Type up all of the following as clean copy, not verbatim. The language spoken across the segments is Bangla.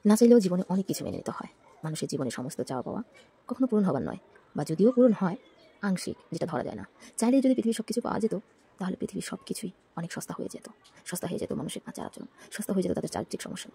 না চাইলেও জীবনে অনেক কিছু মেনে নিতে হয়। মানুষের জীবনে সমস্ত চাওয়া পাওয়া কখনো পূরণ হবার নয়, বা যদিও পূরণ হয় আংশিক, যেটা ধরা যায় না। চাইলেই যদি পৃথিবীর সব কিছু পাওয়া যেত, তাহলে পৃথিবীর সব কিছুই অনেক সস্তা হয়ে যেত। সস্তা হয়ে যেত মানুষের আচার আচরণ, সস্তা হয়ে যেত তাদের চারিত্রিক সমস্যা,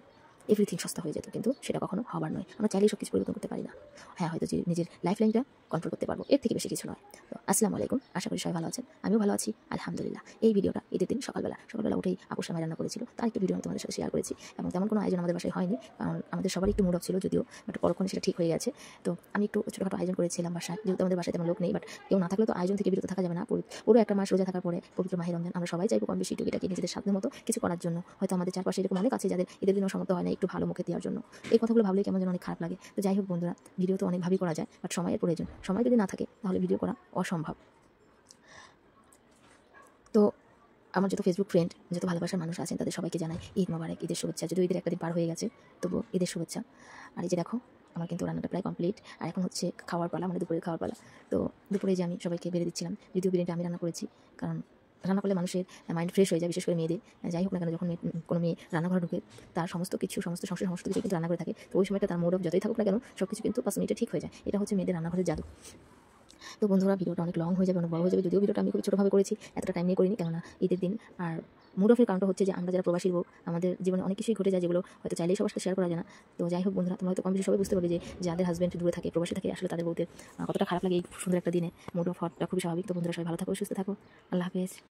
এভরিথিং সস্তা হয়ে যেত। কিন্তু সেটা কখনো হবার নয়। আমরা চাইলেই সব কিছু পরিবর্তন করতে পারি না। হ্যাঁ, হয়তো যে নিজের লাইফ লাইনটা কন্ট্রোল করতে পারবো, এর থেকে বেশি কিছু নয়। তো আসসালামু আলাইকুম, আশা করি সবাই ভালো আছেন। আমিও ভালো আছি, আলহামদুলিল্লাহ। এই ভিডিওটা ঈদের দিন সকালবেলা উঠেই আপুর সামনে রান্না করেছিল, তার একটু ভিডিও আমি তোমাদের সাথে শেয়ার করেছি। এবং তেমন কোনো আয়োজন আমাদের বাসায় হয়নি, কারণ আমাদের সবারই একটু মুড অফ ছিল, যদিও বাট পরক্ষণে সেটা ঠিক হয়ে গেছে। তো আমি একটু ছোটোখাটো আয়োজন করেছিলাম বাসায়, যেহেতু আমাদের বাসায় তেমন লোক নেই। বাট কেউ না থাকলে তো আয়োজন থেকে বিরত থাকা যাবে না। পুরো একটা মাস রোজা থাকার পরে পবিত্র মাহে রমজান আমরা সবাই চাইবো কম বেশি টুকিটাকি নিজেদের সাধ্যের মতো কিছু করার জন্য। হয়তো আমাদের চারপাশে এরকম অনেক আছে যাদের ঈদের দিনও সামর্থ্য হয় না একটু ভালো মুখে দেওয়ার জন্য। এই কথাগুলো ভাবলেই কেমন যেন অনেক খারাপ লাগে। তো যাই হোক বন্ধুরা, ভিডিও তো অনেকভাবেই করা যায়, বাট সময়ের প্রয়োজন। সময় যদি না থাকে তাহলে ভিডিও করা অসম্ভব। তো আমার যত ফেসবুক ফ্রেন্ড, যত ভালোবাসার মানুষ আছেন, তাদের সবাইকে জানাই ঈদ মোবারক, ঈদের শুভেচ্ছা। যদিও ঈদের একটা দিন পার হয়ে গেছে, তবুও ঈদের শুভেচ্ছা। আর এই যে দেখো, আমার কিন্তু রান্নাটা প্রায় কমপ্লিট, আর এখন হচ্ছে খাওয়ার পালা, মানে দুপুরের খাওয়ার পালা। তো দুপুরে যে আমি সবাইকে বেড়ে দিচ্ছিলাম, যদিও বিরিয়ানিটা আমি রান্না করেছি, কারণ রান্না করলে মানুষের মাইন্ড ফ্রেশ হয়ে যায়, বিশেষ করে মেয়েদের। যাই হোক না কেন, যখন কোনো মেয়ে রান্নাঘরে ঢুকে, তার সমস্ত সংসারের সমস্ত কিছু কিন্তু রান্না করে থাকে। তো ওই সময়টা তার মুড অফ যতই থাকুক না কেন, সব কিছু কিন্তু 5 মিনিটে ঠিক হয়ে যায়। এটা হচ্ছে মেয়েদের রান্নাঘরের জাদু। তো বন্ধুরা, ভিডিওটা অনেক লং হয়ে যাবে, অনেক বড় হয়ে যাবে। যদিও ভিডিওটা আমি খুব ছোটোভাবে করেছি, এতটা টাইম নিয়ে করিনি, কেননা ঈদের দিন। আর মুড অফের কারণটা হচ্ছে যে আমরা যারা প্রবাসী লোক, আমাদের জীবনে অনেক কিছুই ঘটে যায়, যেগুলো হয়তো চাইলেই সবার সাথে শেয়ার করা যায় না। তো যাই হোক বন্ধুরা, তোমরা হয়তো কম বেশি সবাই বুঝতে পারবে যে যাদের হাজব্যান্ড দূরে থাকে, প্রবাসী থাকে, আসলে তাদের বলতে কতটা খারাপ লাগে এই সুন্দর একটা দিনে। মুড অফ হওয়াটা খুবই স্বাভাবিক। তো বন্ধুরা, সবাই ভালো থাকো, সুস্থ থাকো, আল্লাহ হাফেজ।